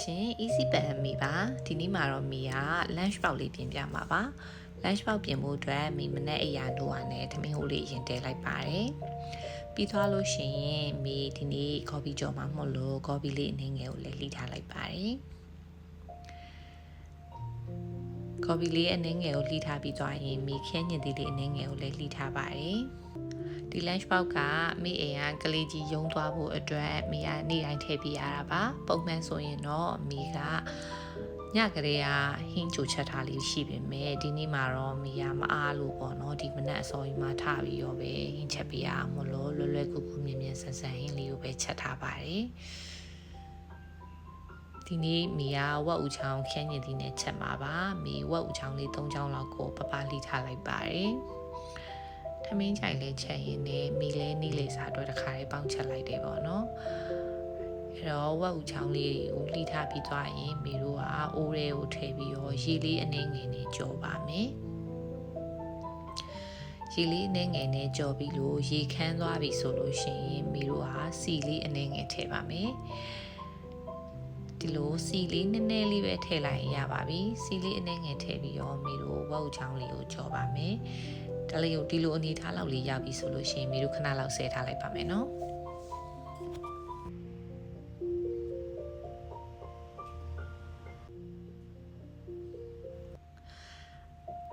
ရှင် easy pan မီပါဒီနေ့မှာတော့မီက lunch box လေးပြင်ပြမှာပါ lunch box ပြင်ဖို့အတွက်မီမနဲ့အရာတို့ဟာနဲ့ထမင်းဟိုးလေးရင်တဲလိုက်ပါတယ်ပြီးသွားလို့ရှိရင်မီဒီနေ့ coffee ကြော်မှာမဟုတ်လို့ coffee လေးအနည်းငယ်ကိုလည်းလှီထားလိုက်ပါတယ် coffee လေးအနည်းငယ်ကိုလှီထားပြီးသွားရင်မီခင်းညင်သေးလေးအနည်းငယ်ကိုလည်းလှီထားပါတယ်ဒီ lunch box ကမိအိမ်ကကလေးကြီးယုံသွားဖို့အတွက်မိကနေ့တိုင်းထည့်ပေးရတာပါပုံမှန်ဆိုရင်တော့မိကညကလေးကဟင်းချိုချက်ထားလေးရှိပေမဲ့ဒီနေ့မှာတော့မိကမအားလို့ပေါ့နော်ဒီမနက်အစောကြီးမှထပြီးရောပဲဟင်းချက်ပေးရမလို့လွယ်လွယ်ကူကူမြင်မြင်ဆန်ဆန်ဟင်းလေးကိုပဲချက်ထားပါတယ်ဒီနေ့မိကဝက်ဦးချောင်းခင်းညင်ဒီနဲ့ချက်မှာပါမိဝက်ဦးချောင်းလေး3ချောင်းလောက်ကိုပပလှီထားလိုက်ပါတယ်ထမင်းချိုင်လေးချက်ရင်လည်းမိလေးနီးလေးစားတော့တခါလေးပေါင်းချက်လိုက်တယ်ပေါ့နော်အဲ့တော့ဝက်ဦးချောင်းလေးကိုလှီထားပြီးသွားရင်မိတို့ကအိုးရဲကိုထည့်ပြီးတော့ရေလေးအနှင်းငယ်နဲ့ကြော်ပါမယ်ရေလေးအနှင်းငယ်နဲ့ကြော်ပြီးလို့ရေခမ်းသွားပြီဆိုလို့ရှိရင်မိတို့ကစီလေးအနှင်းငယ်ထည့်ပါမယ်ဒီလိုစီလေးနည်းနည်းလေးပဲထည့်လိုက်ရင်ရပါပြီစီလေးအနှင်းငယ်ထည့်ပြီးတော့မိတို့ဝက်ဦးချောင်းလေးကိုကြော်ပါမယ်ဒါလေးကိုဒီလိုအနေထားလောက်လေးရောက်ပြီဆိုလို့ရှိရင်မိတို့ခဏလောက်ဆဲထားလိုက်ပါမယ်နော်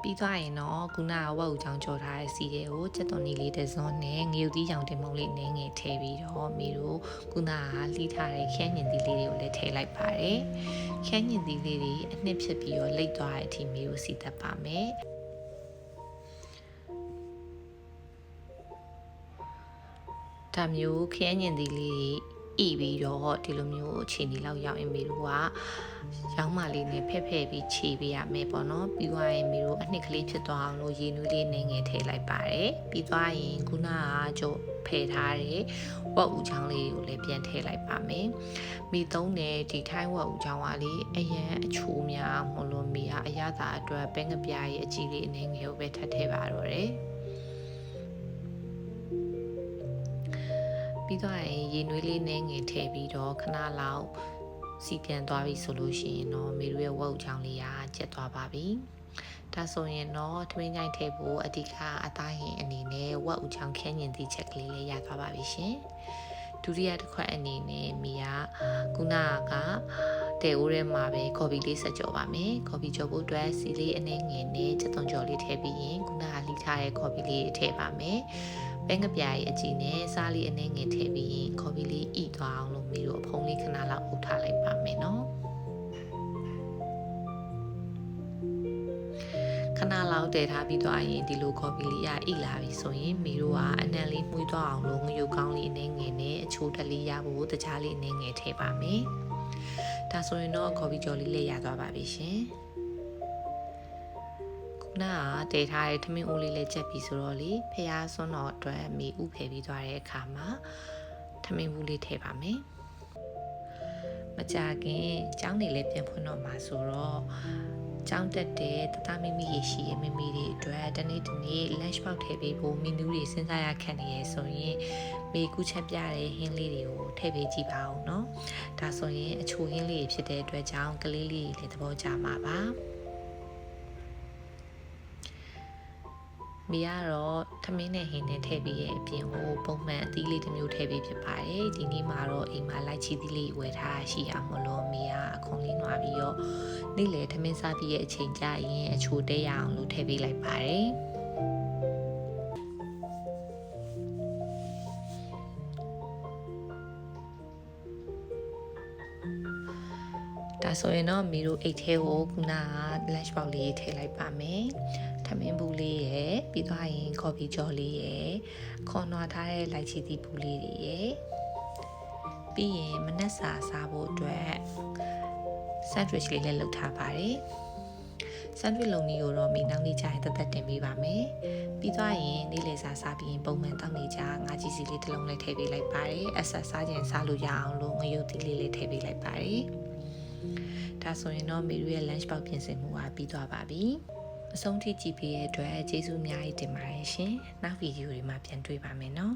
ပြီးသွားရင်တော့ခုနကဝက်ဦးချောင်းကြော်ထားတဲ့စီတွေကိုချက်သွန်နီလေးတစ်စုံနဲ့ငရုတ်သီးရောင်တင်မုံလေးနည်းငယ်ထည့်ပြီးတော့မိတို့ခုနကလှီးထားတဲ့ခင်းညင်သီးလေးတွေကိုလည်းထည့်လိုက်ပါတယ်ခင်းညင်သီးလေးတွေအနှစ်ဖြစ်ပြီးတော့လိမ့်သွားတဲ့အထိမိတို့စီသက်ပါမယ်ဒါမျိုးခင်းညင်သီးလေးဤပြီးတော့ဒီလိုမျိုးအခြေအနေလောက်ရောက်ရင်မိတို့ကရောင်းမလေးနဲ့ဖက်ဖက်ပြီးခြေပေးရမယ်ပေါ့နော်ပြီးသွားရင်မိတို့အနှစ်ကလေးဖြစ်သွားအောင်လို့ရေနွေးလေးနည်းငယ်ထည့်လိုက်ပါတယ်ပြီးသွားရင်ခုနကကျိုးဖယ်ထားတဲ့ဝက်ဦးချောင်းလေးကိုလည်းပြန်ထည့်လိုက်ပါမယ်မိသုံးတဲ့ဒီထိုင်းဝက်ဦးချောင်းကလေအရန်အချိုးများမလို့မိကအရသာအတွက်ပဲငပြားရဲ့အကြီးလေးအနည်းငယ်ကိုပဲထပ်ထည့်ပါတော့တယ်ပြီးတော့ရေနွေးလေးနဲ့ငယ်ထည့်ပြီးတော့ခဏလောက်စီပြန်သွားပြီဆိုလို့ရှိရင်တော့မေတို့ရဲ့ဝက်ဦးချောင်းလေးကကျက်သွားပါပြီဒါဆိုရင်တော့ထမင်းကြိုင်ထည့်ဖို့အဓိကအသားဟင်အနေနဲ့ဝက်ဦးချောင်းခင်းညင်သည့်ချက်ကလေးလေးရသွားပါပြီရှင်ဒုတိယတစ်ခွက်အနေနဲ့မိကခုနကတဲအိုးထဲမှာပဲကော်ဖီလေးဆက်ကြော်ပါမယ်ကော်ဖီကြော်ဖို့အတွက်စီလေးအနှဲငယ်နဲ့ချက်သွန်ကြော်လေးထည့်ပြီးရင်ခုနကလှီးထားတဲ့ကော်ဖီလေးထည့်ပါမယ်ပဲငပြားရဲ့အကြည့်နဲ့စားလေးအနှဲငယ်ထည့်ပြီးရင်ကော်ဖီလေးဤသွားအောင်လို့မိတို့အဖုံးလေးခဏလောက်အုပ်ထားလိုက်ပါမယ်နော်ခဏလောက်တည်ထားပြီးသွားရင်ဒီလိုကော်ဖီလေးရဣလာပြီဆိုရင်မိတို့ကအနံလေးမှုသွားအောင်လို့ငရုတ်ကောင်းလေးအနှဲငယ်နဲ့အချိုးတက်လေးရဖို့တခြားလေးအနှဲငယ်ထည့်ပါမယ်ဒါဆိုရင်တော့ကော်ဖီကြော်လေးလည်းရသွားပါပြီရှင်နာတည်ထားတဲ့ထမင်းအိုးလေးလည်းချက်ပြီးဆိုတော့လေဖျားစွန်းတော်အတွက်မိဥဖယ်ပြီးသွားတဲ့အခါမှာထမင်းဘူးလေးထည့်ပါမယ်မကြခင်ကျောင်းနေလည်းပြန်ဖွင့်တော့မှာဆိုတော့ကျောင်းတက်တဲ့တသားမိမိရရှိရဲ့မိမိတွေအတွက်တနေ့ lunch box ထည့်ပေးဖို့မီနူးတွေစဉ်းစားရခက်နေရဆိုရင်မိကူချက်ပြတဲ့ဟင်းလေးတွေကိုထည့်ပေးကြည့်ပါဦးเนาะဒါဆိုရင်အချိုဟင်းလေးဖြစ်တဲ့အတွက်ကြောင့်ကလေးလေးတွေလည်းသဘောကျမှာပါမိကတော့ထမင်းနဲ့ဟင်းနဲ့ထည့်ပြီးရဲ့အပြင်ကိုပုံမှန်အသီးလေးတစ်မျိုးထည့်ပြီးဖြစ်ပါတယ်ဒီနေ့မှာတော့အိမ်မှာလိုက်ချီသီးလေးဝယ်ထားရှိအောင်မလို့မိကအခွန်လေးနွားပြီးတော့နေ့လေထမင်းစားပြီးရဲ့အချိန်ကြရင်အချိုတဲရအောင်လို့ထည့်ပေးလိုက်ပါတယ်ဒါဆိုရင်တော့မိတို့အိတ်ထဲကိုခုနက lunch box လေးထည့်လိုက်ပါမယ်ထမင်းဘူးလေးရယ်ပြီးသွားရင်ကော်ဖီကြော်လေးရယ်ခေါ်နွားထားတဲ့လိုက်ချီသီးဘူးလေးတွေရယ်ပြီးရင်မနက်စာစားဖို့အတွက် sandwich လေးလည်းလုပ်ထားပါတယ် sandwich လုံးကြီးကိုတော့မိနောက်နေ့ကျရင်တက်တင်ပေးပါမယ်ပြီးသွားရင်နေ့လယ်စာစားပြီးရင်ပုံမှန်တောက်နေကြငါးကြီးစီလေးတစ်လုံးလေးထည့်ပေးလိုက်ပါတယ်အဆက်စားခြင်းစားလို့ရအောင်လို့ငရုတ်သီးလေးထည့်ပေးလိုက်ပါတယ်ဒါဆိုရင်တော့မေတို့ရဲ့ lunch box ပြင်ဆင်မှုကပြီးသွားပါပြီအဆုံးထိကြည့်ပေးတဲ့အတွက်ကျေးဇူးအများကြီးတင်ပါတယ်ရှင်နောက်ဗီဒီယိုတွေမှာပြန်တွေ့ပါမယ်နော်